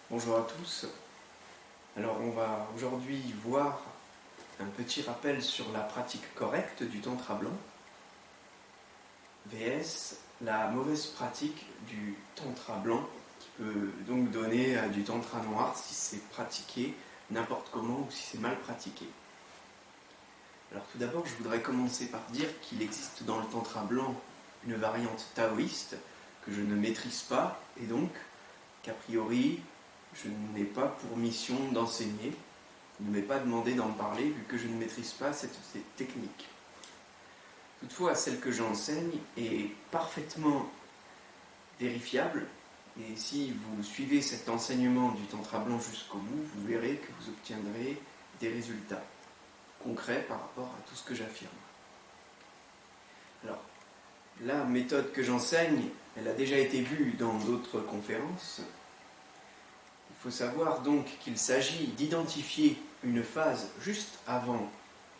Bonjour à tous. Alors on va aujourd'hui voir un petit rappel sur la pratique correcte du tantra blanc vs la mauvaise pratique du tantra blanc qui peut donc donner du tantra noir si c'est pratiqué n'importe comment ou si c'est mal pratiqué. Alors tout d'abord je voudrais commencer par dire qu'il existe dans le tantra blanc une variante taoïste que je ne maîtrise pas et donc qu'a priori je n'ai pas pour mission d'enseigner. Il ne m'est pas demandé d'en parler vu que je ne maîtrise pas cette technique. Toutefois, celle que j'enseigne est parfaitement vérifiable et si vous suivez cet enseignement du tantra blanc jusqu'au bout, vous verrez que vous obtiendrez des résultats concrets par rapport à tout ce que j'affirme. Alors, la méthode que j'enseigne, elle a déjà été vue dans d'autres conférences. Il faut savoir donc qu'il s'agit d'identifier une phase juste avant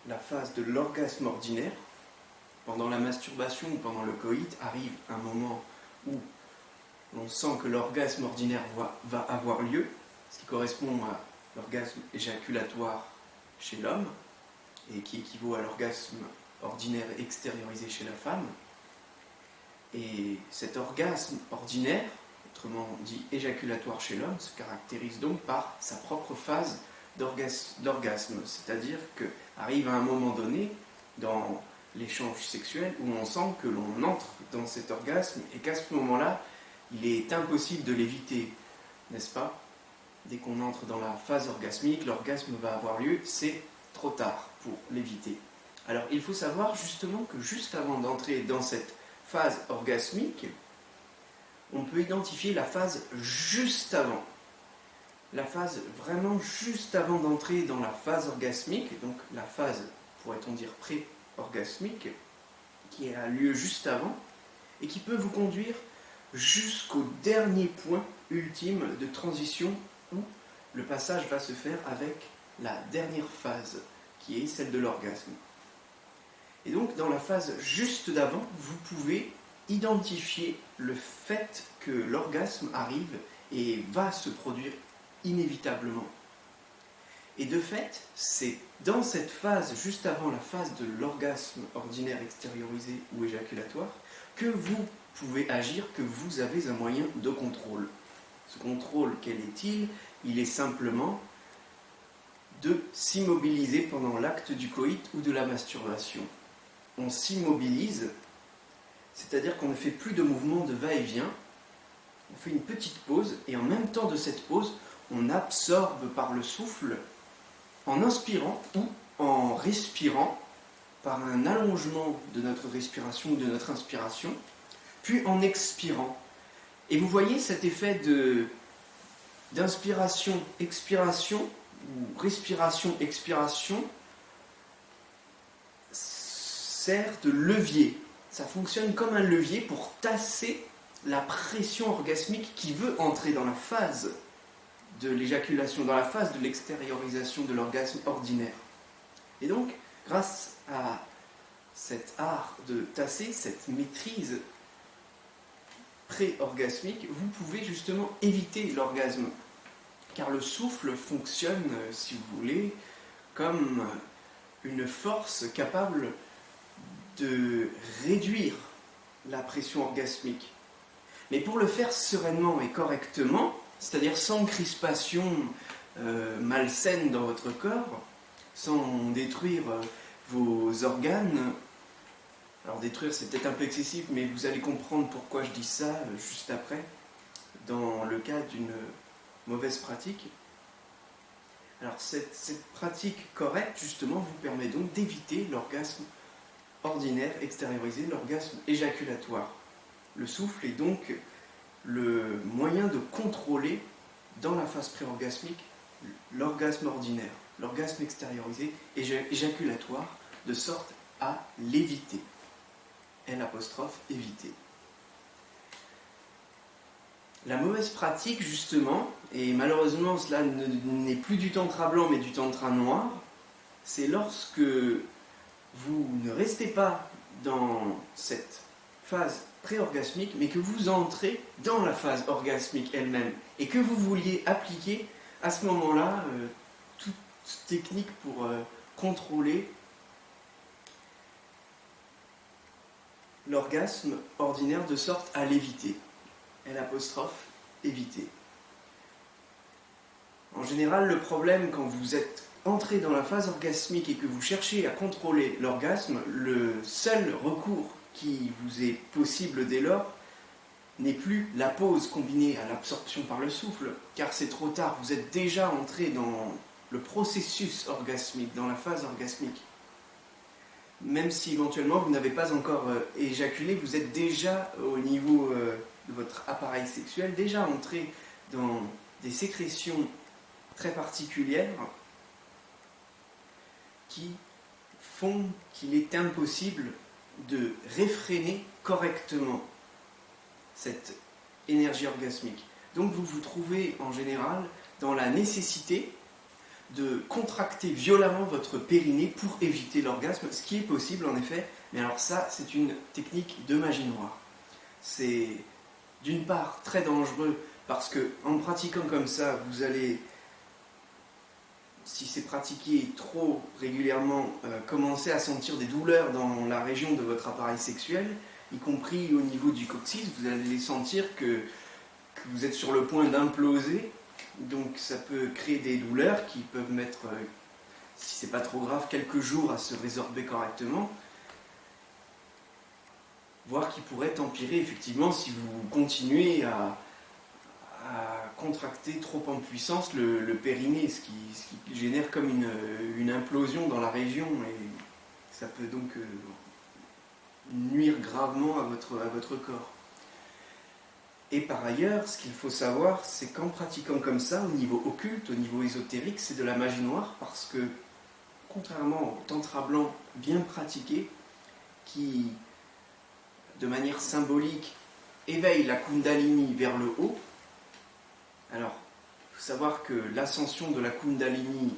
la phase de l'orgasme ordinaire. Pendant la masturbation ou pendant le coït arrive un moment où on sent que l'orgasme ordinaire va avoir lieu, ce qui correspond à l'orgasme éjaculatoire chez l'homme et qui équivaut à l'orgasme ordinaire extériorisé chez la femme. Et cet orgasme ordinaire, autrement dit éjaculatoire chez l'homme, se caractérise donc par sa propre phase d'orgasme, c'est-à-dire qu'arrive à un moment donné dans l'échange sexuel où on sent que l'on entre dans cet orgasme et qu'à ce moment-là, il est impossible de l'éviter, n'est-ce pas? Dès qu'on entre dans la phase orgasmique, l'orgasme va avoir lieu, c'est trop tard pour l'éviter. Alors il faut savoir justement que juste avant d'entrer dans cette phase orgasmique, on peut identifier la phase juste avant. La phase vraiment juste avant d'entrer dans la phase orgasmique, donc la phase, pourrait-on dire, pré-orgasmique, qui a lieu juste avant, et qui peut vous conduire jusqu'au dernier point ultime de transition où le passage va se faire avec la dernière phase, qui est celle de l'orgasme. Et donc, dans la phase juste d'avant, vous pouvez identifier le fait que l'orgasme arrive et va se produire inévitablement. Et de fait, c'est dans cette phase, juste avant la phase de l'orgasme ordinaire extériorisé ou éjaculatoire, que vous pouvez agir, que vous avez un moyen de contrôle. Ce contrôle, quel est-il? Il est simplement de s'immobiliser pendant l'acte du coït ou de la masturbation. On s'immobilise, c'est-à-dire qu'on ne fait plus de mouvement de va-et-vient, on fait une petite pause, et en même temps de cette pause, on absorbe par le souffle, en inspirant ou en respirant, par un allongement de notre respiration ou de notre inspiration, puis en expirant. Et vous voyez cet effet d'inspiration, expiration, ou respiration, expiration, sert de levier. Ça fonctionne comme un levier pour tasser la pression orgasmique qui veut entrer dans la phase de l'éjaculation, dans la phase de l'extériorisation de l'orgasme ordinaire. Et donc, grâce à cet art de tasser, cette maîtrise pré-orgasmique, vous pouvez justement éviter l'orgasme. Car le souffle fonctionne, si vous voulez, comme une force capable de réduire la pression orgasmique. Mais pour le faire sereinement et correctement, c'est-à-dire sans crispation malsaine dans votre corps, sans détruire vos organes, alors détruire c'est peut-être un peu excessif, mais vous allez comprendre pourquoi je dis ça juste après, dans le cas d'une mauvaise pratique. Alors cette pratique correcte justement vous permet donc d'éviter l'orgasme ordinaire extériorisé, l'orgasme éjaculatoire. Le souffle est donc le moyen de contrôler dans la phase pré-orgasmique l'orgasme ordinaire, l'orgasme extériorisé éjaculatoire, de sorte à l'éviter. L', éviter. La mauvaise pratique, justement, et malheureusement cela n'est plus du tantra blanc mais du tantra noir, c'est lorsque vous ne restez pas dans cette phase pré-orgasmique, mais que vous entrez dans la phase orgasmique elle-même et que vous vouliez appliquer à ce moment-là toute technique pour contrôler l'orgasme ordinaire de sorte à l'éviter. L', éviter. En général, le problème quand vous êtes entré dans la phase orgasmique et que vous cherchez à contrôler l'orgasme, le seul recours qui vous est possible dès lors n'est plus la pause combinée à l'absorption par le souffle, car c'est trop tard, vous êtes déjà entré dans le processus orgasmique, dans la phase orgasmique. Même si éventuellement vous n'avez pas encore éjaculé, vous êtes déjà au niveau de votre appareil sexuel, déjà entré dans des sécrétions très particulières qui font qu'il est impossible de réfréner correctement cette énergie orgasmique. Donc vous vous trouvez en général dans la nécessité de contracter violemment votre périnée pour éviter l'orgasme, ce qui est possible en effet, mais alors ça c'est une technique de magie noire. C'est d'une part très dangereux parce que en pratiquant comme ça, vous allez, si c'est pratiqué trop régulièrement, commencer à sentir des douleurs dans la région de votre appareil sexuel, y compris au niveau du coccyx, vous allez sentir que vous êtes sur le point d'imploser. Donc ça peut créer des douleurs qui peuvent mettre, si c'est pas trop grave, quelques jours à se résorber correctement, voire qui pourrait empirer effectivement si vous continuez à contracter trop en puissance le périnée, ce qui génère comme une implosion dans la région, et ça peut donc nuire gravement à votre corps. Et par ailleurs, ce qu'il faut savoir, c'est qu'en pratiquant comme ça, au niveau occulte, au niveau ésotérique, c'est de la magie noire, parce que, contrairement au tantra blanc bien pratiqué, qui, de manière symbolique, éveille la kundalini vers le haut, alors, il faut savoir que l'ascension de la kundalini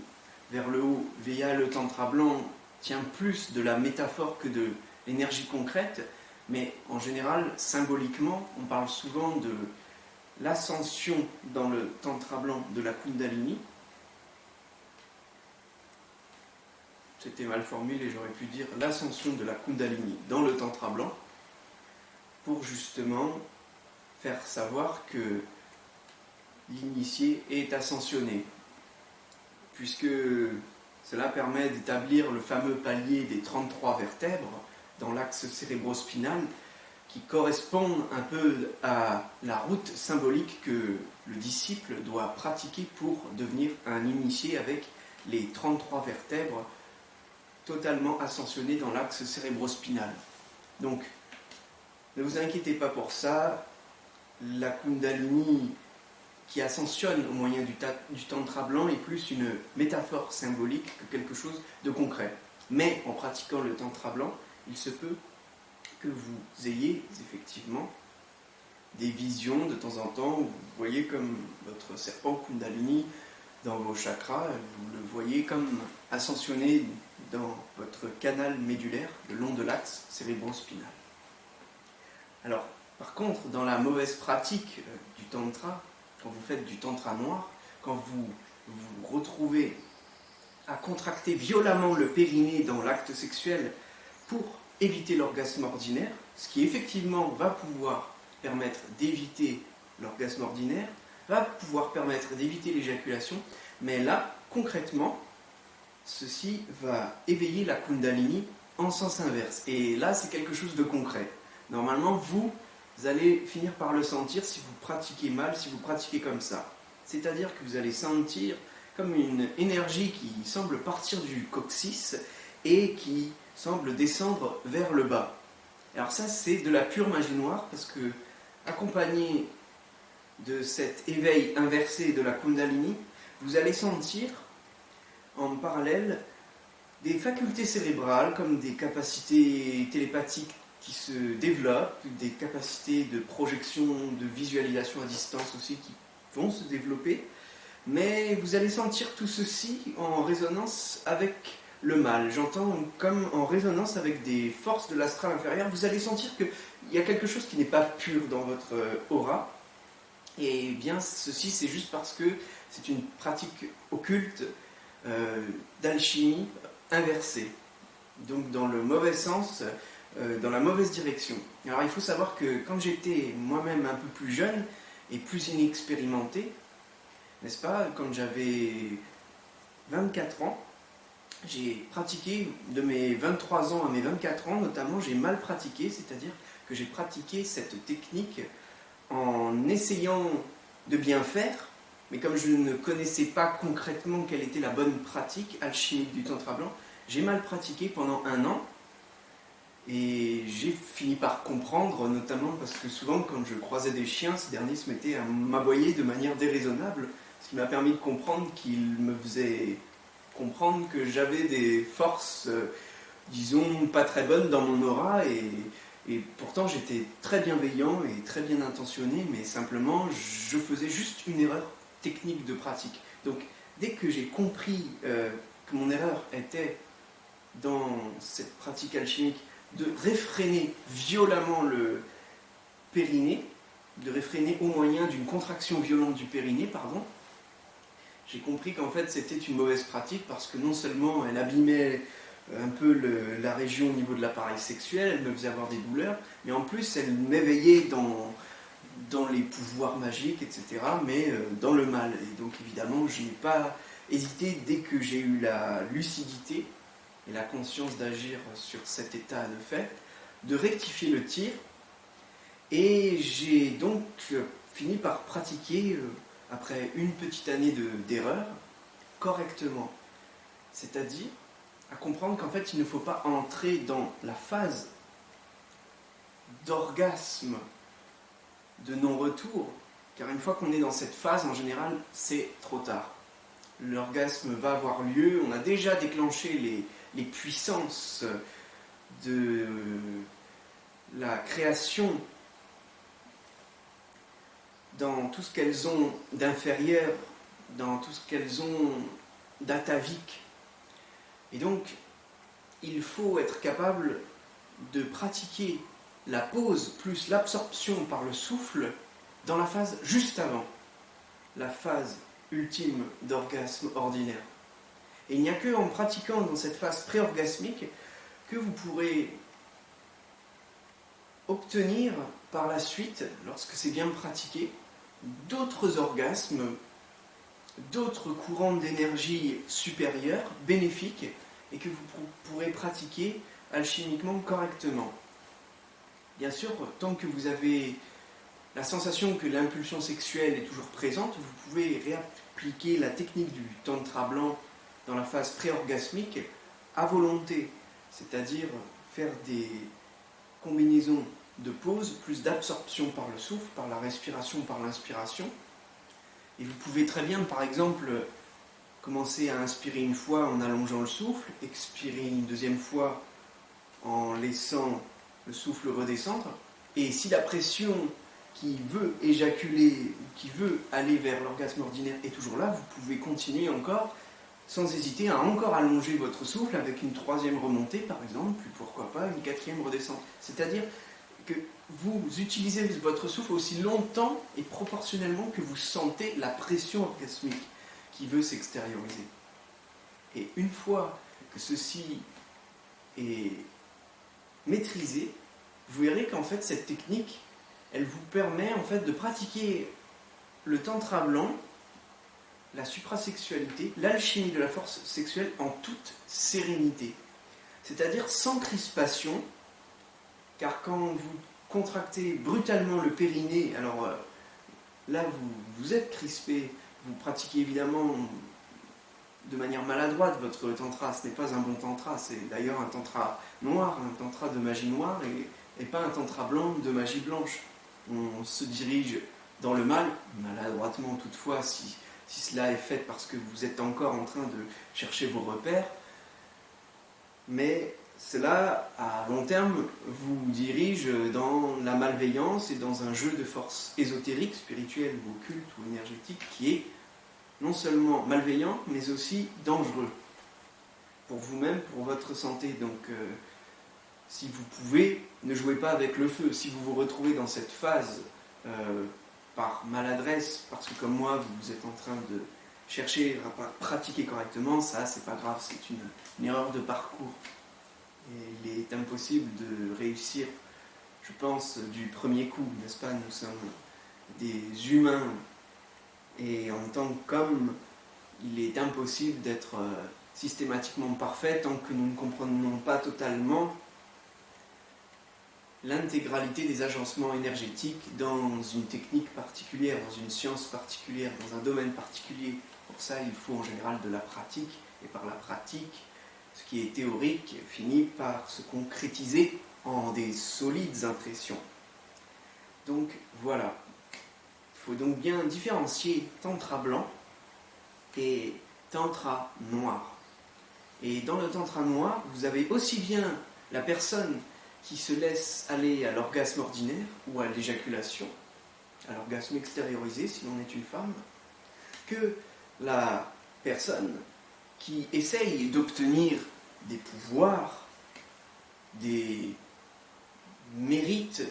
vers le haut, via le tantra blanc, tient plus de la métaphore que de l'énergie concrète, mais en général, symboliquement, on parle souvent de l'ascension dans le tantra blanc de la kundalini. C'était mal formulé, j'aurais pu dire l'ascension de la kundalini dans le tantra blanc, pour justement faire savoir que l'initié est ascensionné, puisque cela permet d'établir le fameux palier des 33 vertèbres dans l'axe cérébrospinal, qui correspond un peu à la route symbolique que le disciple doit pratiquer pour devenir un initié, avec les 33 vertèbres totalement ascensionnées dans l'axe cérébrospinal. Donc, ne vous inquiétez pas pour ça, la kundalini qui ascensionne au moyen du tantra blanc est plus une métaphore symbolique que quelque chose de concret. Mais en pratiquant le tantra blanc, il se peut que vous ayez effectivement des visions de temps en temps où vous voyez comme votre serpent kundalini dans vos chakras, vous le voyez comme ascensionné dans votre canal médulaire le long de l'axe cérébrospinal. Alors, par contre, dans la mauvaise pratique du tantra, quand vous faites du tantra noir, quand vous vous retrouvez à contracter violemment le périnée dans l'acte sexuel pour éviter l'orgasme ordinaire, ce qui effectivement va pouvoir permettre d'éviter l'orgasme ordinaire, va pouvoir permettre d'éviter l'éjaculation, mais là, concrètement, ceci va éveiller la kundalini en sens inverse. Et là, c'est quelque chose de concret. Normalement, vous allez finir par le sentir si vous pratiquez mal, si vous pratiquez comme ça. C'est-à-dire que vous allez sentir comme une énergie qui semble partir du coccyx et qui semble descendre vers le bas. Alors ça, c'est de la pure magie noire, parce que, accompagné de cet éveil inversé de la kundalini, vous allez sentir en parallèle des facultés cérébrales, comme des capacités télépathiques qui se développent, des capacités de projection, de visualisation à distance aussi qui vont se développer, mais vous allez sentir tout ceci en résonance avec le mal. J'entends comme en résonance avec des forces de l'astral inférieur. Vous allez sentir qu'il y a quelque chose qui n'est pas pur dans votre aura. Et bien, ceci, c'est juste parce que c'est une pratique occulte d'alchimie inversée. Donc, dans le mauvais sens, dans la mauvaise direction. Alors, il faut savoir que quand j'étais moi-même un peu plus jeune et plus inexpérimenté, n'est-ce pas, quand j'avais 24 ans, j'ai pratiqué, de mes 23 ans à mes 24 ans notamment, j'ai mal pratiqué, c'est-à-dire que j'ai pratiqué cette technique en essayant de bien faire, mais comme je ne connaissais pas concrètement quelle était la bonne pratique alchimique du tantra blanc, j'ai mal pratiqué pendant 1 an, et j'ai fini par comprendre, notamment parce que souvent quand je croisais des chiens, ces derniers se mettaient à m'aboyer de manière déraisonnable, ce qui m'a permis de comprendre qu'ils me faisaient comprendre que j'avais des forces, disons, pas très bonnes dans mon aura, et pourtant j'étais très bienveillant et très bien intentionné, mais simplement je faisais juste une erreur technique de pratique. Donc dès que j'ai compris que mon erreur était dans cette pratique alchimique de réfréner violemment le périnée, de réfréner au moyen d'une contraction violente du périnée, pardon, j'ai compris qu'en fait c'était une mauvaise pratique parce que non seulement elle abîmait un peu la région au niveau de l'appareil sexuel, elle me faisait avoir des douleurs, mais en plus elle m'éveillait dans les pouvoirs magiques, etc., mais dans le mal. Et donc évidemment je n'ai pas hésité dès que j'ai eu la lucidité et la conscience d'agir sur cet état de fait, de rectifier le tir, et j'ai donc fini par pratiquer, après une petite année d'erreur, correctement. C'est-à-dire à comprendre qu'en fait il ne faut pas entrer dans la phase d'orgasme de non-retour, car une fois qu'on est dans cette phase, en général, c'est trop tard. L'orgasme va avoir lieu, on a déjà déclenché les puissances de la création dans tout ce qu'elles ont d'inférieur, dans tout ce qu'elles ont d'atavique. Et donc, il faut être capable de pratiquer la pause plus l'absorption par le souffle dans la phase juste avant, la phase ultime d'orgasme ordinaire. Et il n'y a que en pratiquant dans cette phase pré-orgasmique que vous pourrez obtenir par la suite, lorsque c'est bien pratiqué, d'autres orgasmes, d'autres courants d'énergie supérieurs, bénéfiques, et que vous pourrez pratiquer alchimiquement correctement. Bien sûr, tant que vous avez la sensation que l'impulsion sexuelle est toujours présente, vous pouvez réappliquer la technique du tantra blanc dans la phase pré-orgasmique à volonté, c'est-à-dire faire des combinaisons de pause plus d'absorption par le souffle, par la respiration, par l'inspiration. Et vous pouvez très bien, par exemple, commencer à inspirer une fois en allongeant le souffle, expirer une deuxième fois en laissant le souffle redescendre. Et si la pression qui veut éjaculer, qui veut aller vers l'orgasme ordinaire est toujours là, vous pouvez continuer encore, sans hésiter, à encore allonger votre souffle avec une troisième remontée, par exemple, puis pourquoi pas une quatrième redescente. C'est-à-dire que vous utilisez votre souffle aussi longtemps et proportionnellement que vous sentez la pression orgasmique qui veut s'extérioriser. Et une fois que ceci est maîtrisé, vous verrez qu'en fait cette technique, elle vous permet en fait de pratiquer le tantra blanc, la suprasexualité, l'alchimie de la force sexuelle en toute sérénité. C'est-à-dire sans crispation, car quand vous contractez brutalement le périnée, alors là vous êtes crispé, vous pratiquez évidemment de manière maladroite votre tantra, ce n'est pas un bon tantra, c'est d'ailleurs un tantra noir, un tantra de magie noire, et pas un tantra blanc de magie blanche. On se dirige dans le mal, maladroitement toutefois, si cela est fait parce que vous êtes encore en train de chercher vos repères, mais cela, à long terme, vous dirige dans la malveillance et dans un jeu de force ésotérique, spirituelle ou occulte ou énergétique qui est non seulement malveillant, mais aussi dangereux. pour vous-même, pour votre santé. Donc, si vous pouvez, ne jouez pas avec le feu. Si vous vous retrouvez dans cette phase par maladresse, parce que comme moi, vous êtes en train de chercher à pratiquer correctement, ça, c'est pas grave, c'est une erreur de parcours. Et il est impossible de réussir, je pense, du premier coup, n'est-ce pas? Nous sommes des humains, et en tant qu'hommes, il est impossible d'être systématiquement parfait tant que nous ne comprenons pas totalement l'intégralité des agencements énergétiques dans une technique particulière, dans une science particulière, dans un domaine particulier. Pour ça, il faut en général de la pratique, et par la pratique, ce qui est théorique finit par se concrétiser en des solides impressions. Donc voilà, il faut donc bien différencier tantra blanc et tantra noir. Et dans le tantra noir, vous avez aussi bien la personne qui se laisse aller à l'orgasme ordinaire ou à l'éjaculation, à l'orgasme extériorisé si l'on est une femme, que la personne qui essaye d'obtenir des pouvoirs, des mérites,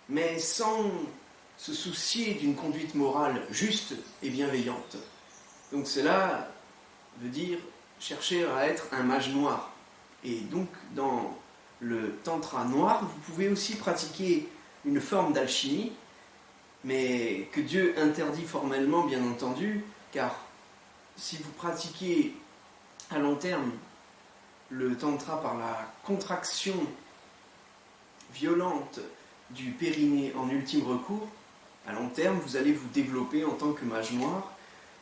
mais sans se soucier d'une conduite morale juste et bienveillante. Donc cela veut dire chercher à être un mage noir. Et donc dans le tantra noir, vous pouvez aussi pratiquer une forme d'alchimie, mais que Dieu interdit formellement, bien entendu, car si vous pratiquez à long terme le tantra par la contraction violente du périnée en ultime recours, à long terme, vous allez vous développer en tant que mage noir,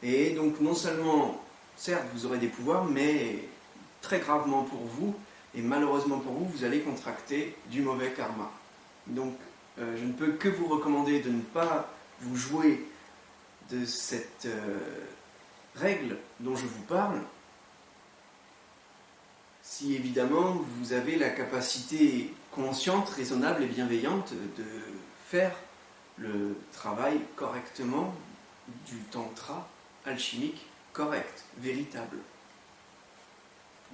et donc non seulement, certes, vous aurez des pouvoirs, mais très gravement pour vous, et malheureusement pour vous, vous allez contracter du mauvais karma. Donc, je ne peux que vous recommander de ne pas vous jouer de cette règle dont je vous parle, si évidemment vous avez la capacité consciente, raisonnable et bienveillante de faire le travail correctement du tantra alchimique correct, véritable.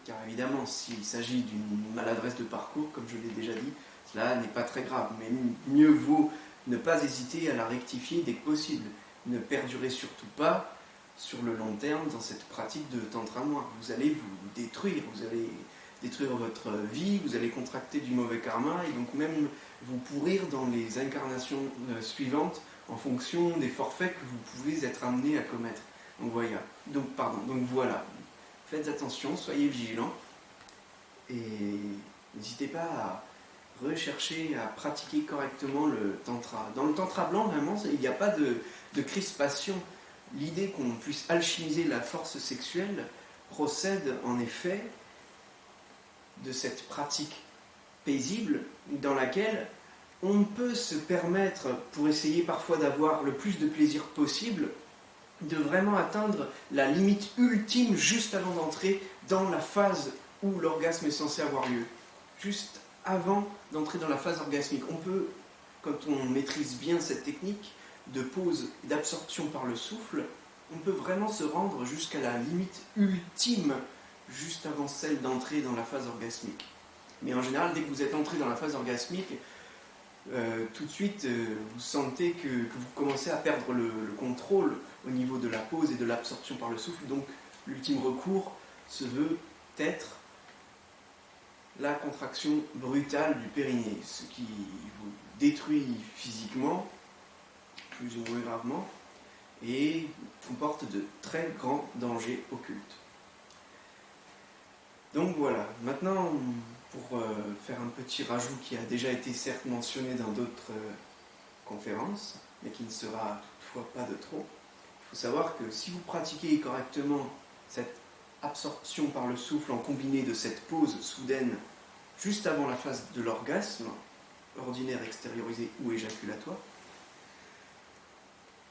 Car évidemment, s'il s'agit d'une maladresse de parcours, comme je l'ai déjà dit, cela n'est pas très grave, mais mieux vaut ne pas hésiter à la rectifier dès que possible. Ne perdurez surtout pas sur le long terme dans cette pratique de tantra noir. Vous allez vous détruire, vous allez détruire votre vie, vous allez contracter du mauvais karma et donc même vous pourrir dans les incarnations suivantes en fonction des forfaits que vous pouvez être amené à commettre. Donc voilà. Faites attention, soyez vigilants et n'hésitez pas à rechercher à pratiquer correctement le tantra. Dans le tantra blanc, vraiment, il n'y a pas de crispation. L'idée qu'on puisse alchimiser la force sexuelle procède en effet de cette pratique paisible dans laquelle on ne peut se permettre, pour essayer parfois d'avoir le plus de plaisir possible, de vraiment atteindre la limite ultime juste avant d'entrer dans la phase où l'orgasme est censé avoir lieu. Juste avant d'entrer dans la phase orgasmique. On peut, quand on maîtrise bien cette technique de pause, d'absorption par le souffle, on peut vraiment se rendre jusqu'à la limite ultime, juste avant celle d'entrer dans la phase orgasmique. Mais en général, dès que vous êtes entré dans la phase orgasmique, tout de suite, vous sentez que vous commencez à perdre le contrôle au niveau de la pause et de l'absorption par le souffle. Donc, l'ultime recours se veut être la contraction brutale du périnée, ce qui vous détruit physiquement, plus ou moins gravement, et comporte de très grands dangers occultes. Donc voilà, maintenant, pour faire un petit rajout qui a déjà été certes mentionné dans d'autres conférences, mais qui ne sera toutefois pas de trop, il faut savoir que si vous pratiquez correctement cette absorption par le souffle en combiné de cette pause soudaine juste avant la phase de l'orgasme, ordinaire, extériorisé ou éjaculatoire,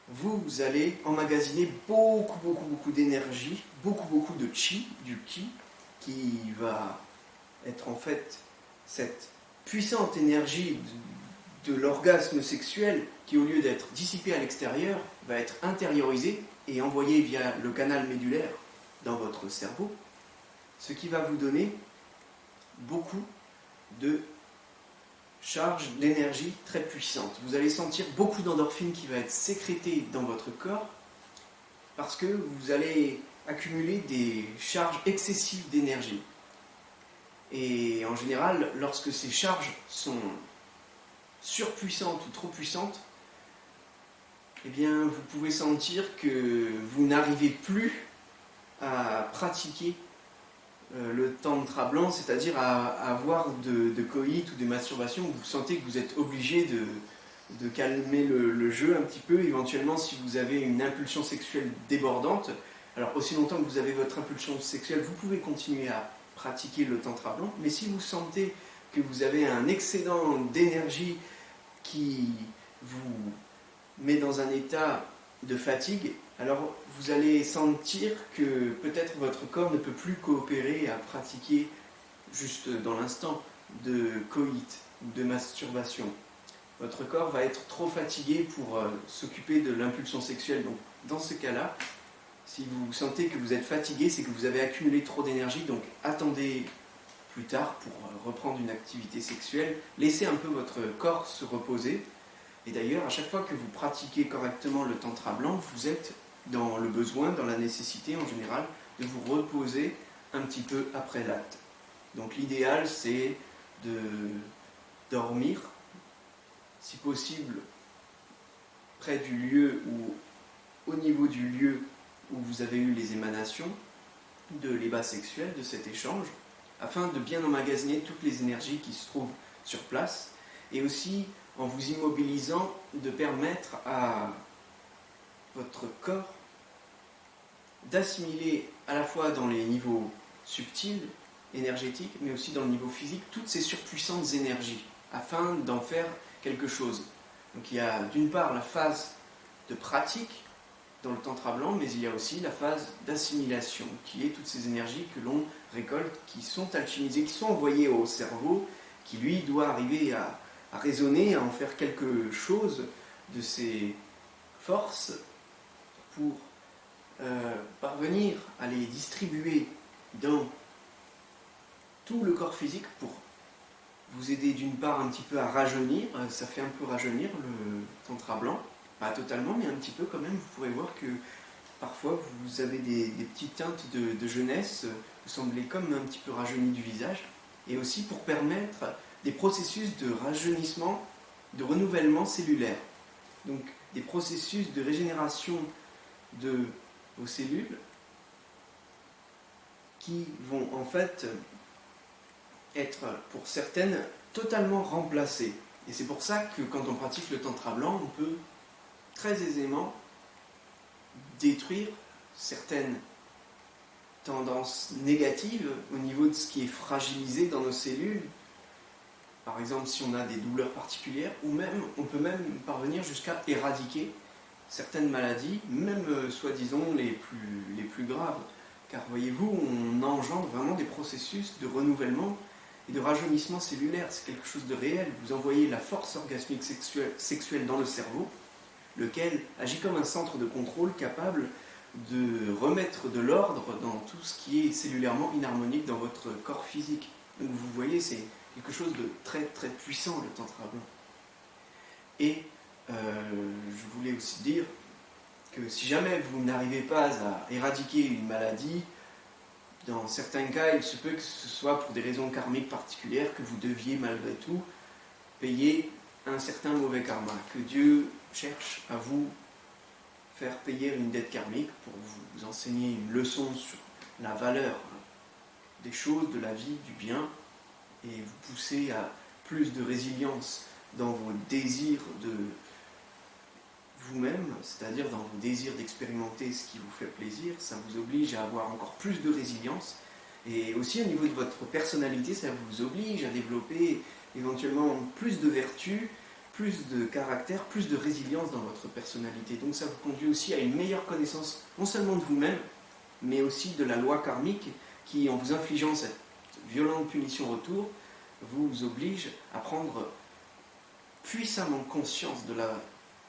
vous allez emmagasiner beaucoup d'énergie, beaucoup de chi, du ki, qui va être en fait cette puissante énergie de l'orgasme sexuel qui, au lieu d'être dissipée à l'extérieur, va être intériorisée et envoyée via le canal médulaire dans votre cerveau, ce qui va vous donner beaucoup de charge d'énergie très puissante. Vous allez sentir beaucoup d'endorphines qui va être sécrétée dans votre corps parce que vous allez accumuler des charges excessives d'énergie. Et en général, lorsque ces charges sont surpuissantes ou trop puissantes, eh bien, vous pouvez sentir que vous n'arrivez plus à pratiquer le tantra blanc, c'est-à-dire à avoir de coït ou de masturbation. Vous sentez que vous êtes obligé de calmer le jeu un petit peu, éventuellement si vous avez une impulsion sexuelle débordante. Alors aussi longtemps que vous avez votre impulsion sexuelle, vous pouvez continuer à pratiquer le tantra blanc, mais si vous sentez que vous avez un excédent d'énergie qui vous met dans un état de fatigue, alors vous allez sentir que peut-être votre corps ne peut plus coopérer à pratiquer juste dans l'instant de coït ou de masturbation. Votre corps va être trop fatigué pour s'occuper de l'impulsion sexuelle. Donc dans ce cas-là, si vous sentez que vous êtes fatigué, c'est que vous avez accumulé trop d'énergie, donc attendez plus tard pour reprendre une activité sexuelle. Laissez un peu votre corps se reposer. Et d'ailleurs, à chaque fois que vous pratiquez correctement le tantra blanc, vous êtes dans le besoin, dans la nécessité en général, de vous reposer un petit peu après l'acte. Donc l'idéal, c'est de dormir, si possible, près du lieu ou au niveau du lieu où vous avez eu les émanations de l'ébat sexuel, de cet échange, afin de bien emmagasiner toutes les énergies qui se trouvent sur place, et aussi en vous immobilisant, de permettre à votre corps d'assimiler à la fois dans les niveaux subtils, énergétiques, mais aussi dans le niveau physique, toutes ces surpuissantes énergies, afin d'en faire quelque chose. Donc il y a d'une part la phase de pratique dans le tantra blanc, mais il y a aussi la phase d'assimilation, qui est toutes ces énergies que l'on récolte, qui sont alchimisées, qui sont envoyées au cerveau, qui lui doit arriver à raisonner, à en faire quelque chose de ses forces pour parvenir à les distribuer dans tout le corps physique pour vous aider d'une part un petit peu à rajeunir. Ça fait un peu rajeunir le tantra blanc, pas totalement mais un petit peu quand même. Vous pourrez voir que parfois vous avez des petites teintes de jeunesse, vous semblez comme un petit peu rajeuni du visage, et aussi pour permettre des processus de rajeunissement, de renouvellement cellulaire. Donc des processus de régénération de vos cellules qui vont en fait être pour certaines totalement remplacées. Et c'est pour ça que quand on pratique le tantra blanc, on peut très aisément détruire certaines tendances négatives au niveau de ce qui est fragilisé dans nos cellules. Par exemple, si on a des douleurs particulières, ou même, on peut même parvenir jusqu'à éradiquer certaines maladies, même soi-disant les plus graves. Car voyez-vous, on engendre vraiment des processus de renouvellement et de rajeunissement cellulaire. C'est quelque chose de réel. Vous envoyez la force orgasmique sexuelle dans le cerveau, lequel agit comme un centre de contrôle capable de remettre de l'ordre dans tout ce qui est cellulairement inharmonique dans votre corps physique. Donc vous voyez, c'est quelque chose de très très puissant, le tantra blanc. Et je voulais aussi dire que si jamais vous n'arrivez pas à éradiquer une maladie, dans certains cas, il se peut que ce soit pour des raisons karmiques particulières que vous deviez malgré tout payer un certain mauvais karma, que Dieu cherche à vous faire payer une dette karmique pour vous enseigner une leçon sur la valeur des choses, de la vie, du bien, et vous pousser à plus de résilience dans vos désirs de vous-même, c'est-à-dire dans vos désirs d'expérimenter ce qui vous fait plaisir. Ça vous oblige à avoir encore plus de résilience, et aussi au niveau de votre personnalité, ça vous oblige à développer éventuellement plus de vertus, plus de caractère, plus de résilience dans votre personnalité. Donc ça vous conduit aussi à une meilleure connaissance, non seulement de vous-même, mais aussi de la loi karmique, qui, en vous infligeant cette violente punition retour, vous oblige à prendre puissamment conscience de la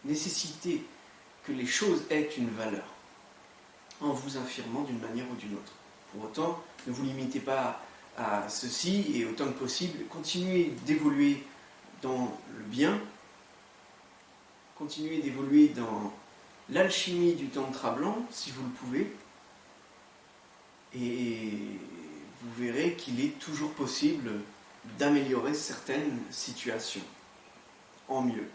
nécessité que les choses aient une valeur, en vous affirmant d'une manière ou d'une autre. Pour autant, ne vous limitez pas à ceci et autant que possible, continuez d'évoluer dans le bien, continuez d'évoluer dans l'alchimie du tantra blanc, si vous le pouvez, et vous verrez qu'il est toujours possible d'améliorer certaines situations en mieux.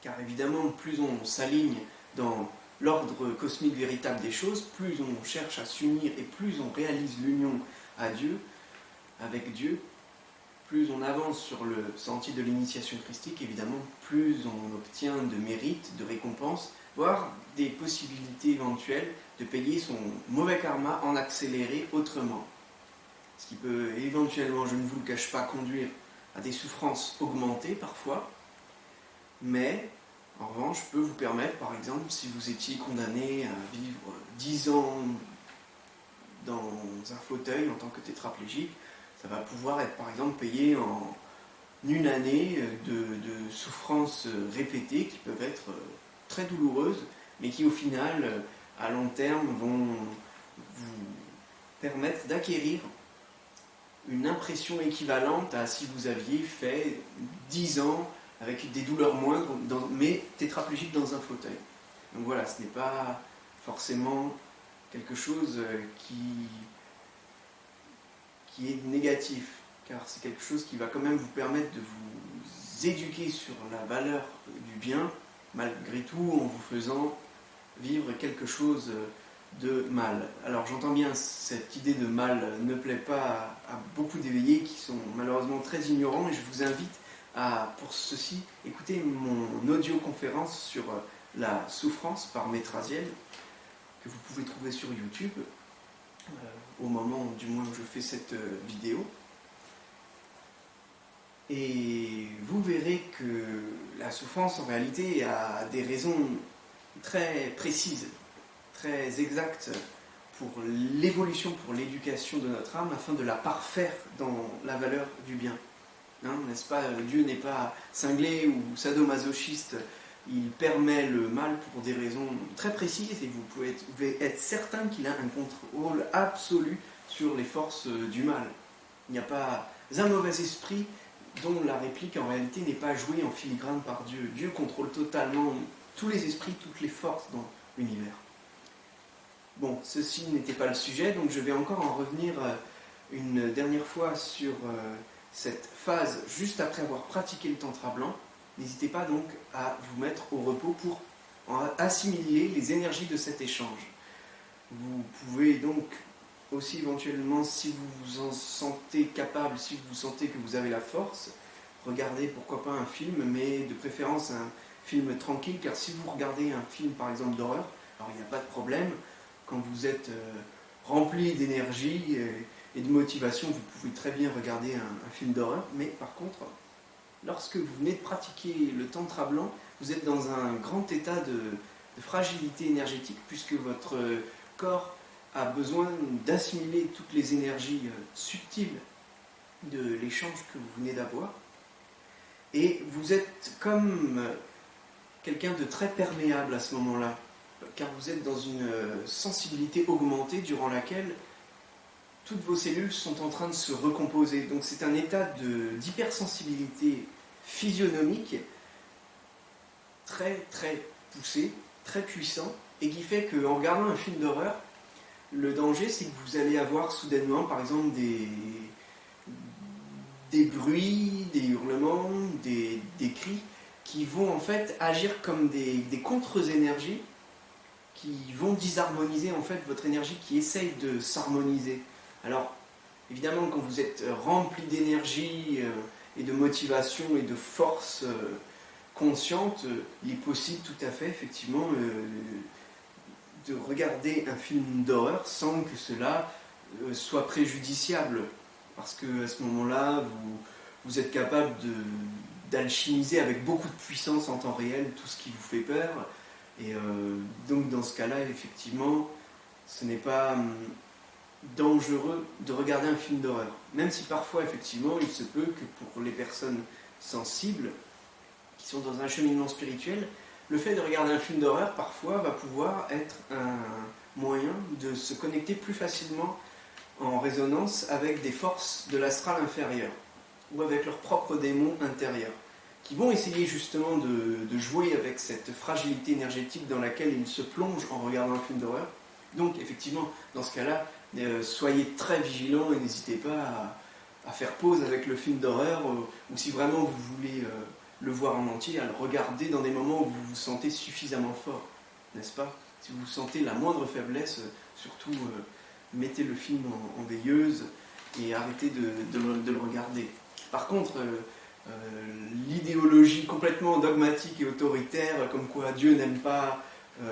Car évidemment, plus on s'aligne dans l'ordre cosmique véritable des choses, plus on cherche à s'unir et plus on réalise l'union à Dieu, avec Dieu, plus on avance sur le sentier de l'initiation christique, évidemment, plus on obtient de mérites, de récompenses, voire des possibilités éventuelles de payer son mauvais karma en accéléré autrement. Ce qui peut éventuellement, je ne vous le cache pas, conduire à des souffrances augmentées parfois, mais en revanche peut vous permettre, par exemple, si vous étiez condamné à vivre 10 ans dans un fauteuil en tant que tétraplégique, ça va pouvoir être par exemple payé en une année de souffrances répétées qui peuvent être très douloureuses, mais qui au final, à long terme, vont vous permettre d'acquérir une impression équivalente à si vous aviez fait 10 ans avec des douleurs moindres, mais tétraplégique dans un fauteuil. Donc voilà, ce n'est pas forcément quelque chose qui est négatif, car c'est quelque chose qui va quand même vous permettre de vous éduquer sur la valeur du bien, malgré tout en vous faisant vivre quelque chose de mal. Alors j'entends bien, cette idée de mal ne plaît pas à beaucoup d'éveillés qui sont malheureusement très ignorants, et je vous invite à, pour ceci, écouter mon audio-conférence sur la souffrance par Maître Aziel, que vous pouvez trouver sur YouTube, au moment du moins où je fais cette vidéo. Et vous verrez que la souffrance en réalité a des raisons très précises, très exactes pour l'évolution, pour l'éducation de notre âme, afin de la parfaire dans la valeur du bien. Hein, n'est-ce pas, Dieu n'est pas cinglé ou sadomasochiste, il permet le mal pour des raisons très précises et vous pouvez être certain qu'il a un contrôle absolu sur les forces du mal. Il n'y a pas un mauvais esprit dont la réplique en réalité n'est pas jouée en filigrane par Dieu. Dieu contrôle totalement tous les esprits, toutes les forces dans l'univers. Bon, ceci n'était pas le sujet, donc je vais encore en revenir une dernière fois sur cette phase juste après avoir pratiqué le tantra blanc. N'hésitez pas donc à vous mettre au repos pour assimiler les énergies de cet échange. Vous pouvez donc aussi éventuellement, si vous vous en sentez capable, si vous sentez que vous avez la force, regarder pourquoi pas un film, mais de préférence un film tranquille, car si vous regardez un film par exemple d'horreur, alors il n'y a pas de problème, quand vous êtes rempli d'énergie et de motivation, vous pouvez très bien regarder un film d'horreur, mais par contre, lorsque vous venez de pratiquer le tantra blanc, vous êtes dans un grand état de fragilité énergétique, puisque votre corps a besoin d'assimiler toutes les énergies subtiles de l'échange que vous venez d'avoir. Et vous êtes comme quelqu'un de très perméable à ce moment-là, car vous êtes dans une sensibilité augmentée durant laquelle toutes vos cellules sont en train de se recomposer. Donc c'est un état d'hypersensibilité physionomique très très poussé, très puissant, et qui fait qu'en regardant un film d'horreur, le danger c'est que vous allez avoir soudainement par exemple des bruits, des hurlements, des cris qui vont en fait agir comme des contre-énergies qui vont disharmoniser en fait votre énergie qui essaye de s'harmoniser. Alors, évidemment, quand vous êtes rempli d'énergie et de motivation et de force consciente, il est possible tout à fait, effectivement, de regarder un film d'horreur sans que cela soit préjudiciable. Parce qu'à ce moment-là, vous êtes capable d'alchimiser avec beaucoup de puissance en temps réel tout ce qui vous fait peur. Et donc, dans ce cas-là, effectivement, ce n'est pas dangereux de regarder un film d'horreur. Même si parfois, effectivement, il se peut que pour les personnes sensibles, qui sont dans un cheminement spirituel, le fait de regarder un film d'horreur, parfois, va pouvoir être un moyen de se connecter plus facilement en résonance avec des forces de l'astral inférieur, ou avec leurs propres démons intérieurs, qui vont essayer justement de jouer avec cette fragilité énergétique dans laquelle ils se plongent en regardant un film d'horreur. Donc, effectivement, dans ce cas-là, soyez très vigilants et n'hésitez pas à faire pause avec le film d'horreur, ou si vraiment vous voulez le voir en entier, à le regarder dans des moments où vous vous sentez suffisamment fort, n'est-ce pas? Si vous sentez la moindre faiblesse, surtout mettez le film en veilleuse et arrêtez de le regarder. Par contre, l'idéologie complètement dogmatique et autoritaire, comme quoi Dieu n'aime pas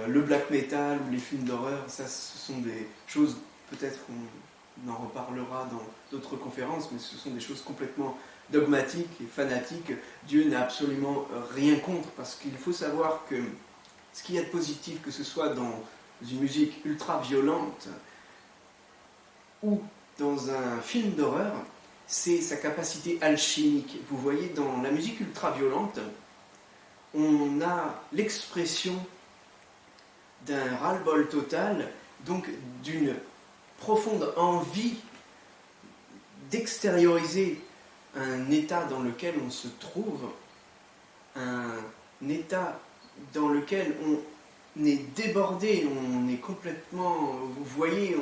le black metal ou les films d'horreur, ça ce sont des choses, peut-être on en reparlera dans d'autres conférences, mais ce sont des choses complètement dogmatiques et fanatiques. Dieu n'a absolument rien contre, parce qu'il faut savoir que ce qu'il y a de positif, que ce soit dans une musique ultra violente ou dans un film d'horreur, c'est sa capacité alchimique. Vous voyez, dans la musique ultra violente, on a l'expression d'un ras-le-bol total, donc d'une profonde envie d'extérioriser un état dans lequel on se trouve, un état dans lequel on est débordé, on est complètement, vous voyez,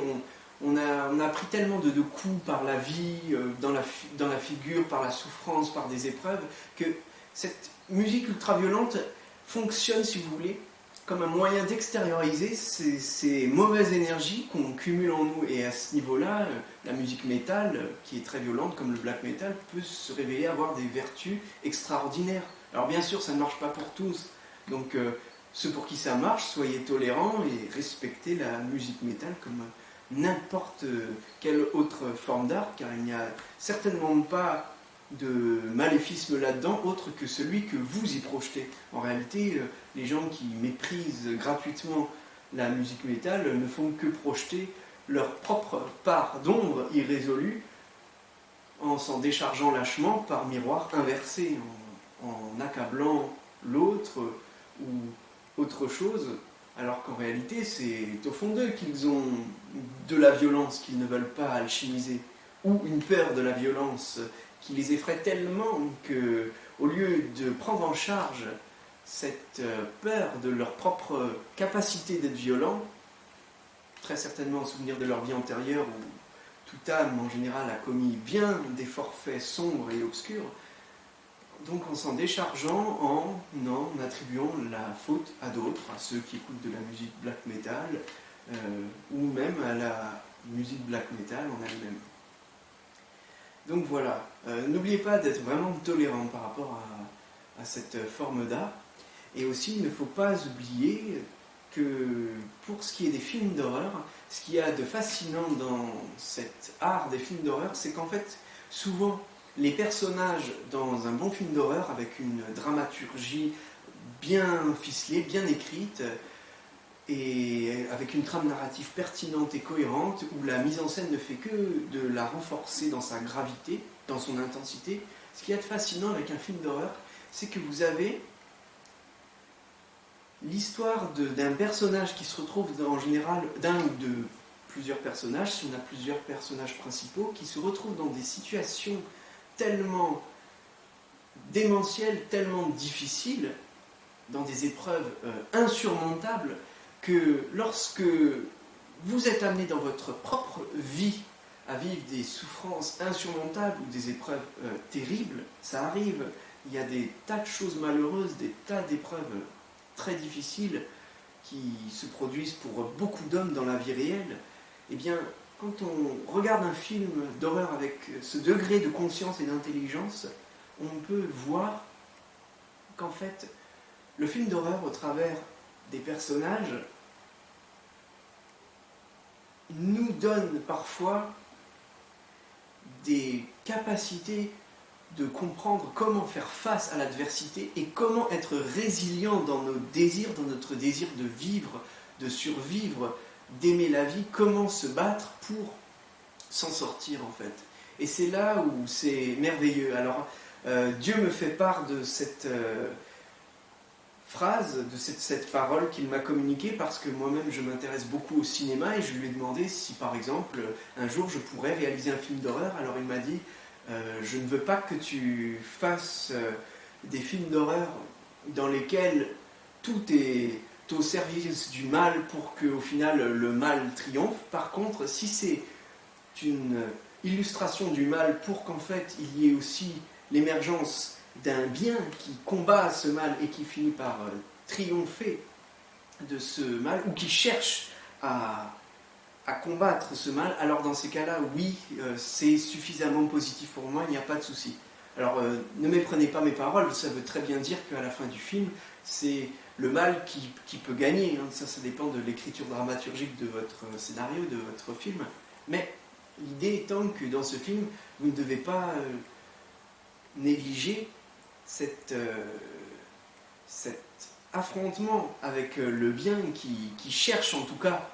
on a pris tellement de coups par la vie, dans la figure, par la souffrance, par des épreuves, que cette musique ultra-violente fonctionne, si vous voulez, comme un moyen d'extérioriser ces mauvaises énergies qu'on cumule en nous. Et à ce niveau-là, la musique métal, qui est très violente, comme le black metal, peut se révéler avoir des vertus extraordinaires. Alors bien sûr, ça ne marche pas pour tous, donc ceux pour qui ça marche, soyez tolérants et respectez la musique métal comme n'importe quelle autre forme d'art, car il n'y a certainement pas de maléfisme là-dedans, autre que celui que vous y projetez. En réalité, les gens qui méprisent gratuitement la musique métal ne font que projeter leur propre part d'ombre irrésolue en s'en déchargeant lâchement par miroir inversé, en accablant l'autre ou autre chose, alors qu'en réalité, c'est au fond d'eux qu'ils ont de la violence qu'ils ne veulent pas alchimiser, ou une peur de la violence qui les effraie tellement que, au lieu de prendre en charge cette peur de leur propre capacité d'être violent, très certainement en souvenir de leur vie antérieure où toute âme en général a commis bien des forfaits sombres et obscurs, donc en s'en déchargeant, en attribuant la faute à d'autres, à ceux qui écoutent de la musique black metal, ou même à la musique black metal en elle-même. Donc voilà, n'oubliez pas d'être vraiment tolérant par rapport à cette forme d'art. Et aussi, il ne faut pas oublier que pour ce qui est des films d'horreur, ce qu'il y a de fascinant dans cet art des films d'horreur, c'est qu'en fait, souvent, les personnages dans un bon film d'horreur, avec une dramaturgie bien ficelée, bien écrite, et avec une trame narrative pertinente et cohérente, où la mise en scène ne fait que de la renforcer dans sa gravité, dans son intensité. Ce qu'il y a de fascinant avec un film d'horreur, c'est que vous avez l'histoire d'un personnage qui se retrouve en général, d'un ou de plusieurs personnages, si on a plusieurs personnages principaux, qui se retrouvent dans des situations tellement démentielles, tellement difficiles, dans des épreuves insurmontables, que lorsque vous êtes amené dans votre propre vie à vivre des souffrances insurmontables ou des épreuves terribles, ça arrive, il y a des tas de choses malheureuses, des tas d'épreuves très difficiles qui se produisent pour beaucoup d'hommes dans la vie réelle. Eh bien, quand on regarde un film d'horreur avec ce degré de conscience et d'intelligence, on peut voir qu'en fait, le film d'horreur, au travers des personnages, nous donne parfois des capacités de comprendre comment faire face à l'adversité et comment être résilient dans nos désirs, dans notre désir de vivre, de survivre, d'aimer la vie, comment se battre pour s'en sortir en fait. Et c'est là où c'est merveilleux. Alors, Dieu me fait part de cette phrase, de cette parole qu'il m'a communiquée, parce que moi-même je m'intéresse beaucoup au cinéma et je lui ai demandé si par exemple un jour je pourrais réaliser un film d'horreur. Alors il m'a dit je ne veux pas que tu fasses des films d'horreur dans lesquels tout est au service du mal pour qu'au final le mal triomphe. Par contre, si c'est une illustration du mal pour qu'en fait il y ait aussi l'émergence d'un bien qui combat ce mal et qui finit par triompher de ce mal, ou qui cherche à combattre ce mal, alors dans ces cas-là, oui, c'est suffisamment positif pour moi, il n'y a pas de souci. Alors ne méprenez pas mes paroles, ça veut très bien dire qu'à la fin du film, c'est le mal qui peut gagner, hein. Ça dépend de l'écriture dramaturgique de votre scénario, de votre film, mais l'idée étant que dans ce film, vous ne devez pas négliger cet affrontement avec le bien qui cherche en tout cas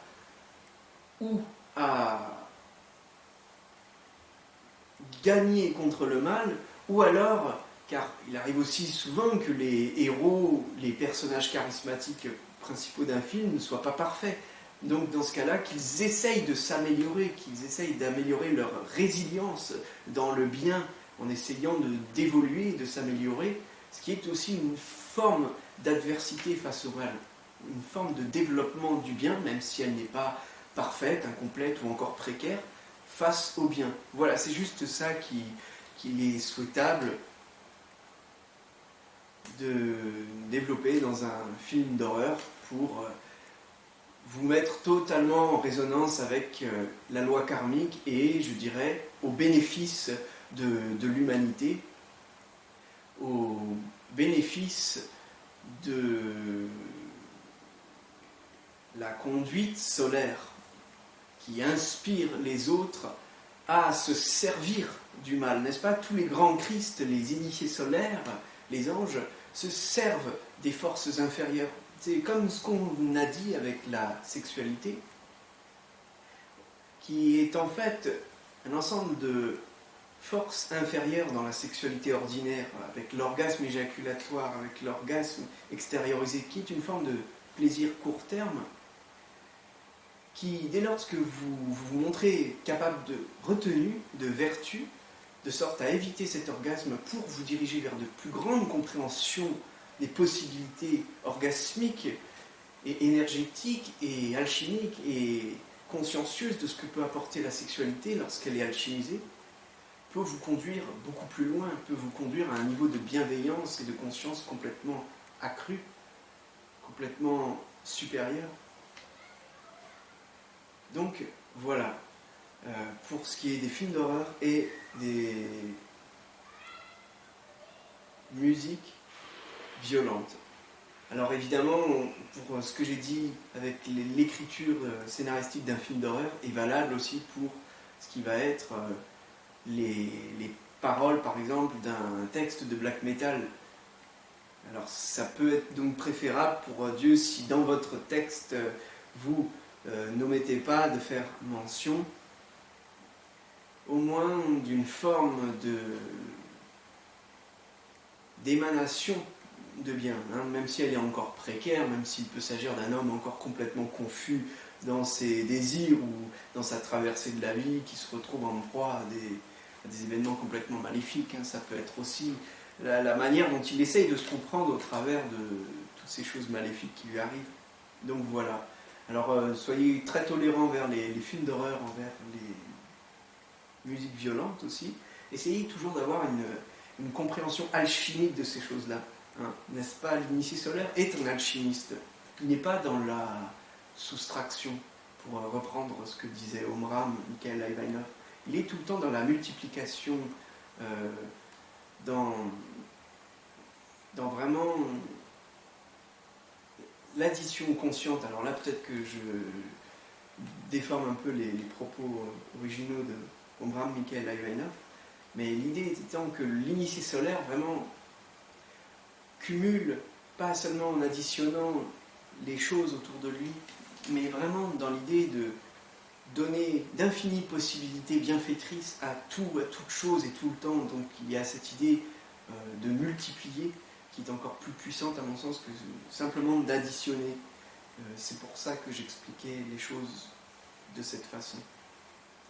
ou à gagner contre le mal, ou alors, car il arrive aussi souvent que les héros, les personnages charismatiques principaux d'un film ne soient pas parfaits. Donc dans ce cas-là, qu'ils essayent de s'améliorer, qu'ils essayent d'améliorer leur résilience dans le bien, en essayant d'évoluer, de s'améliorer, ce qui est aussi une forme d'adversité face au mal, une forme de développement du bien, même si elle n'est pas parfaite, incomplète ou encore précaire, face au bien. Voilà, c'est juste ça qu'il est souhaitable de développer dans un film d'horreur pour vous mettre totalement en résonance avec la loi karmique et, je dirais, au bénéfice de l'humanité, au bénéfice de la conduite solaire qui inspire les autres à se servir du mal. N'est-ce pas? Tous les grands Christ, les initiés solaires, les anges, se servent des forces inférieures. C'est comme ce qu'on a dit avec la sexualité, qui est en fait un ensemble de forces inférieures dans la sexualité ordinaire, avec l'orgasme éjaculatoire, avec l'orgasme extériorisé, qui est une forme de plaisir court terme, qui, dès lors que vous vous montrez capable de retenue, de vertu, de sorte à éviter cet orgasme pour vous diriger vers de plus grandes compréhensions des possibilités orgasmiques et énergétiques et alchimiques et consciencieuses de ce que peut apporter la sexualité lorsqu'elle est alchimisée, peut vous conduire beaucoup plus loin, peut vous conduire à un niveau de bienveillance et de conscience complètement accru, complètement supérieur. Donc voilà, pour ce qui est des films d'horreur et des musiques violentes. Alors évidemment, pour ce que j'ai dit avec l'écriture scénaristique d'un film d'horreur est valable aussi pour ce qui va être les paroles, par exemple, d'un texte de black metal. Alors ça peut être donc préférable pour Dieu si dans votre texte vous n'omettez pas de faire mention au moins d'une forme d'émanation de bien, hein, même si elle est encore précaire, même s'il peut s'agir d'un homme encore complètement confus dans ses désirs ou dans sa traversée de la vie, qui se retrouve en proie à des événements complètement maléfiques, hein. Ça peut être aussi la manière dont il essaye de se comprendre au travers de toutes ces choses maléfiques qui lui arrivent. Donc voilà. Alors soyez très tolérants vers les films d'horreur, envers les musiques violentes aussi. Essayez toujours d'avoir une compréhension alchimique de ces choses-là. Hein, n'est-ce pas? L'initié solaire est un alchimiste. Il n'est pas dans la soustraction, pour reprendre ce que disait Omram, Michael Aïvaïnov. Il est tout le temps dans la multiplication, dans vraiment l'addition consciente. Alors là, peut-être que je déforme un peu les propos originaux de Omram, Michael Aïvaïnov, mais l'idée étant que l'initié solaire vraiment cumule, pas seulement en additionnant les choses autour de lui, mais vraiment dans l'idée de donner d'infinies possibilités bienfaitrices à tout, à toute chose et tout le temps. Donc il y a cette idée de multiplier qui est encore plus puissante à mon sens que simplement d'additionner. C'est pour ça que j'expliquais les choses de cette façon,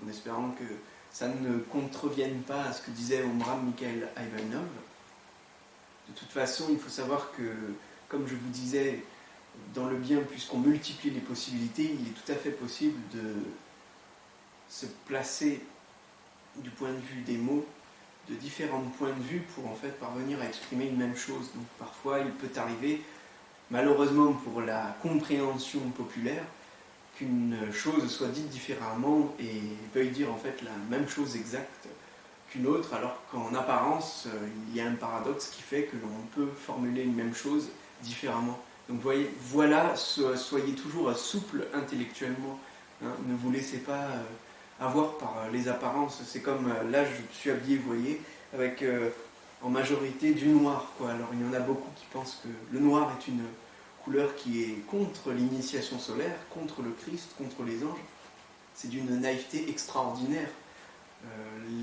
en espérant que ça ne contrevienne pas à ce que disait Omram Mikhail Ivanov. De toute façon, il faut savoir que, comme je vous disais, dans le bien, puisqu'on multiplie les possibilités, il est tout à fait possible de se placer du point de vue des mots, de différents points de vue pour en fait parvenir à exprimer une même chose. Donc parfois, il peut arriver, malheureusement pour la compréhension populaire, qu'une chose soit dite différemment et veuille dire en fait la même chose exacte qu'une autre, alors qu'en apparence, il y a un paradoxe qui fait que l'on peut formuler une même chose différemment. Donc voyez, voilà, soyez toujours souple intellectuellement, hein, ne vous laissez pas avoir par les apparences. C'est comme là, je suis habillé, vous voyez, avec en majorité du noir, quoi. Alors il y en a beaucoup qui pensent que le noir est une couleur qui est contre l'initiation solaire, contre le Christ, contre les anges. C'est d'une naïveté extraordinaire.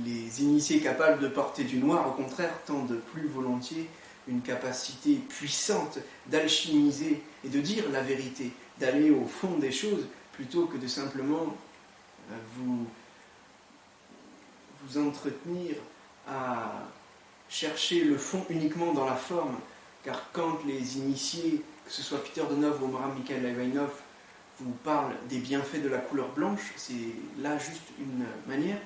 Les initiés capables de porter du noir, au contraire, tendent plus volontiers une capacité puissante d'alchimiser et de dire la vérité, d'aller au fond des choses, plutôt que de simplement vous entretenir à chercher le fond uniquement dans la forme. Car quand les initiés, que ce soit Peter Donov ou Omram Mikhail Ivanov, vous parlent des bienfaits de la couleur blanche, c'est là juste une manière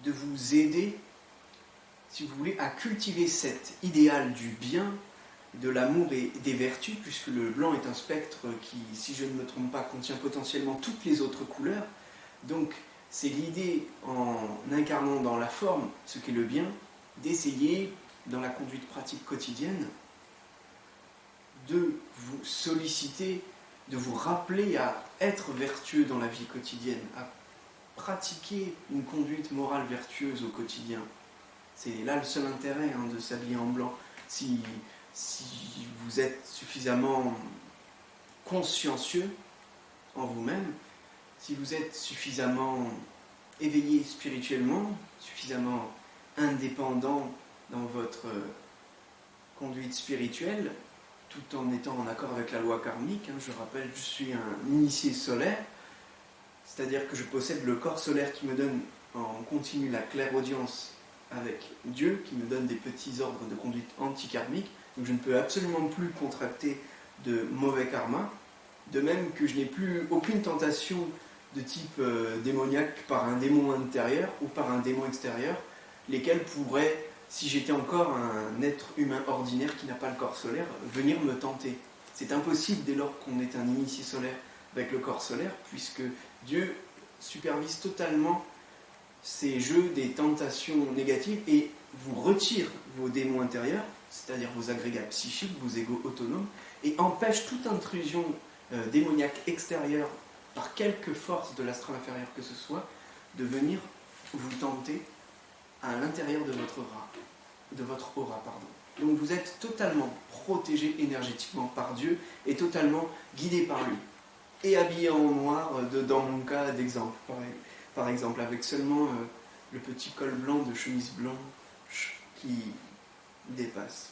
de vous aider, si vous voulez, à cultiver cet idéal du bien, de l'amour et des vertus, puisque le blanc est un spectre qui, si je ne me trompe pas, contient potentiellement toutes les autres couleurs. Donc, c'est l'idée, en incarnant dans la forme ce qu'est le bien, d'essayer, dans la conduite pratique quotidienne, de vous solliciter, de vous rappeler à être vertueux dans la vie quotidienne, à pratiquer une conduite morale vertueuse au quotidien. C'est là le seul intérêt de s'habiller en blanc. Si vous êtes suffisamment consciencieux en vous-même, si vous êtes suffisamment éveillé spirituellement, suffisamment indépendant dans votre conduite spirituelle, tout en étant en accord avec la loi karmique. Je rappelle, je suis un initié solaire, c'est-à-dire que je possède le corps solaire qui me donne en continu la clairaudience avec Dieu, qui me donne des petits ordres de conduite antikarmique. Donc je ne peux absolument plus contracter de mauvais karma, de même que je n'ai plus aucune tentation de type démoniaque par un démon intérieur ou par un démon extérieur, lesquels pourraient, si j'étais encore un être humain ordinaire qui n'a pas le corps solaire, venir me tenter. C'est impossible dès lors qu'on est un initié solaire avec le corps solaire, puisque Dieu supervise totalement ces jeux des tentations négatives et vous retire vos démons intérieurs, c'est-à-dire vos agrégats psychiques, vos égos autonomes, et empêche toute intrusion démoniaque extérieure par quelque force de l'astral inférieur que ce soit, de venir vous tenter à l'intérieur de votre aura. Donc vous êtes totalement protégé énergétiquement par Dieu et totalement guidé par lui. Et habillé en noir, dans mon cas d'exemple, par exemple, avec seulement le petit col blanc de chemise blanche qui dépasse.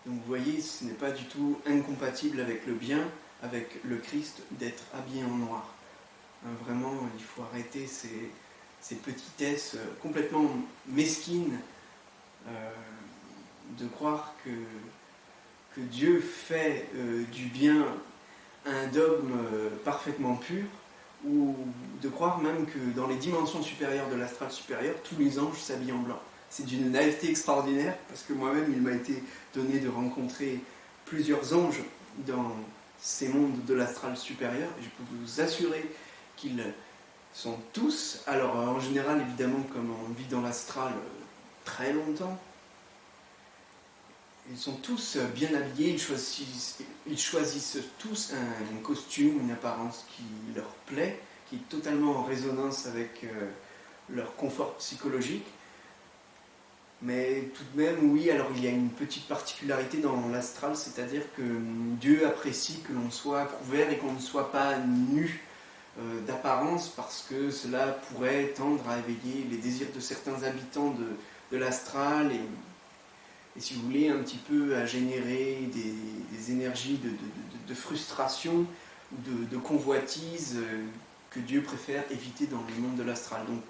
Donc vous voyez, ce n'est pas du tout incompatible avec le bien, avec le Christ, d'être habillé en noir. Vraiment, il faut arrêter ces petitesses complètement mesquines de croire que Dieu fait du bien un dogme parfaitement pur, ou de croire même que dans les dimensions supérieures de l'astral supérieur, tous les anges s'habillent en blanc. C'est d'une naïveté extraordinaire, parce que moi-même, il m'a été donné de rencontrer plusieurs anges dans ces mondes de l'astral supérieur, et je peux vous assurer qu'ils sont tous, alors en général, évidemment, comme on vit dans l'astral très longtemps, ils sont tous bien habillés, ils choisissent tous un costume, une apparence qui leur plaît, qui est totalement en résonance avec leur confort psychologique. Mais tout de même, oui, alors il y a une petite particularité dans l'astral, c'est-à-dire que Dieu apprécie que l'on soit couvert et qu'on ne soit pas nu d'apparence, parce que cela pourrait tendre à éveiller les désirs de certains habitants de l'astral, et si vous voulez, un petit peu à générer des énergies de frustration, de convoitise que Dieu préfère éviter dans le monde de l'astral. Donc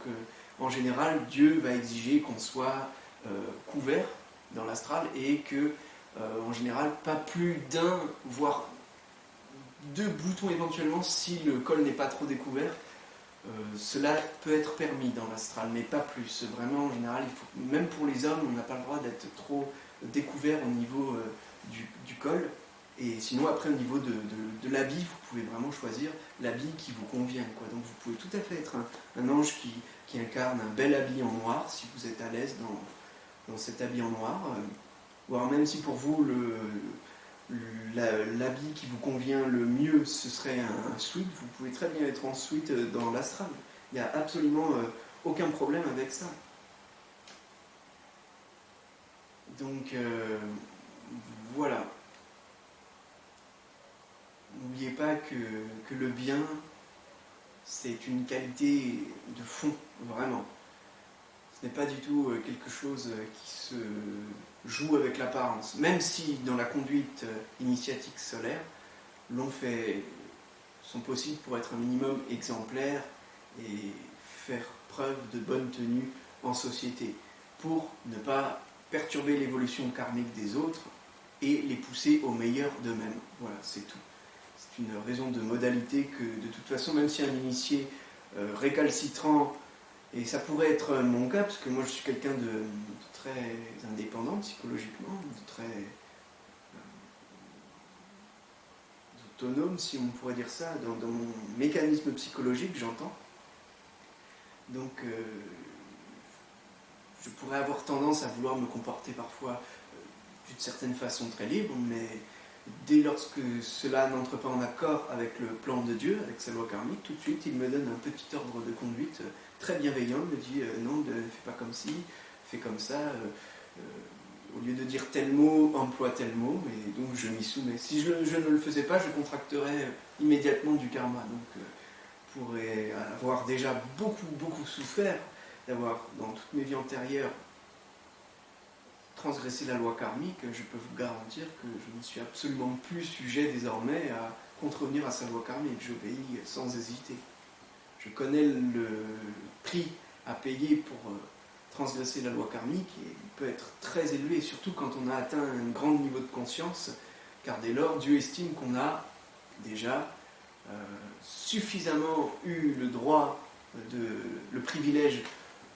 en général, Dieu va exiger qu'on soit couvert dans l'astral et que, en général, pas plus d'un, voire 2 boutons éventuellement si le col n'est pas trop découvert. Cela peut être permis dans l'astral, mais pas plus. Vraiment, en général, même pour les hommes, on n'a pas le droit d'être trop découvert au niveau du col. Et sinon, après, au niveau de l'habit, vous pouvez vraiment choisir l'habit qui vous convient, quoi. Donc vous pouvez tout à fait être un ange qui incarne un bel habit en noir, si vous êtes à l'aise dans cet habit en noir. Ou alors même si pour vous, l'habit qui vous convient le mieux, ce serait un sweat, vous pouvez très bien être en sweat dans l'astral. Il n'y a absolument aucun problème avec ça. Donc, voilà. N'oubliez pas que le bien, c'est une qualité de fond, vraiment. Ce n'est pas du tout quelque chose qui se joue avec l'apparence. Même si dans la conduite initiatique solaire, l'on fait son possible pour être un minimum exemplaire et faire preuve de bonne tenue en société, pour ne pas perturber l'évolution karmique des autres et les pousser au meilleur d'eux-mêmes. Voilà, c'est tout. C'est une raison de modalité que, de toute façon, même si un initié récalcitrant, et ça pourrait être mon cas, parce que moi je suis quelqu'un de très indépendant psychologiquement, de très autonome, si on pourrait dire ça, dans mon mécanisme psychologique, j'entends. Donc, je pourrais avoir tendance à vouloir me comporter parfois d'une certaine façon très libre, mais dès lorsque cela n'entre pas en accord avec le plan de Dieu, avec sa loi karmique, tout de suite il me donne un petit ordre de conduite très bienveillant, il me dit non, ne fais pas comme ci, fais comme ça, au lieu de dire tel mot, emploie tel mot, et donc je m'y soumets. Si je ne le faisais pas, je contracterais immédiatement du karma, donc pourrais avoir déjà beaucoup souffert d'avoir dans toutes mes vies antérieures transgresser la loi karmique. Je peux vous garantir que je ne suis absolument plus sujet désormais à contrevenir à sa loi karmique. J'obéis sans hésiter. Je connais le prix à payer pour transgresser la loi karmique, et il peut être très élevé, surtout quand on a atteint un grand niveau de conscience, car dès lors, Dieu estime qu'on a déjà suffisamment eu le droit, le privilège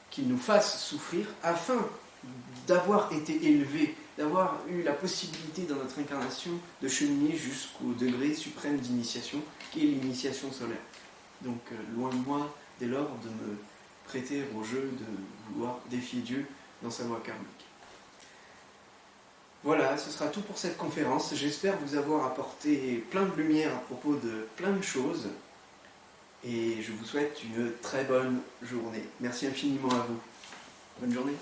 qu'il nous fasse souffrir, afin d'avoir été élevé, d'avoir eu la possibilité dans notre incarnation de cheminer jusqu'au degré suprême d'initiation, qui est l'initiation solaire. Donc loin de moi, dès lors, de me prêter au jeu de vouloir défier Dieu dans sa loi karmique. Voilà, ce sera tout pour cette conférence. J'espère vous avoir apporté plein de lumière à propos de plein de choses. Et je vous souhaite une très bonne journée. Merci infiniment à vous. Bonne journée.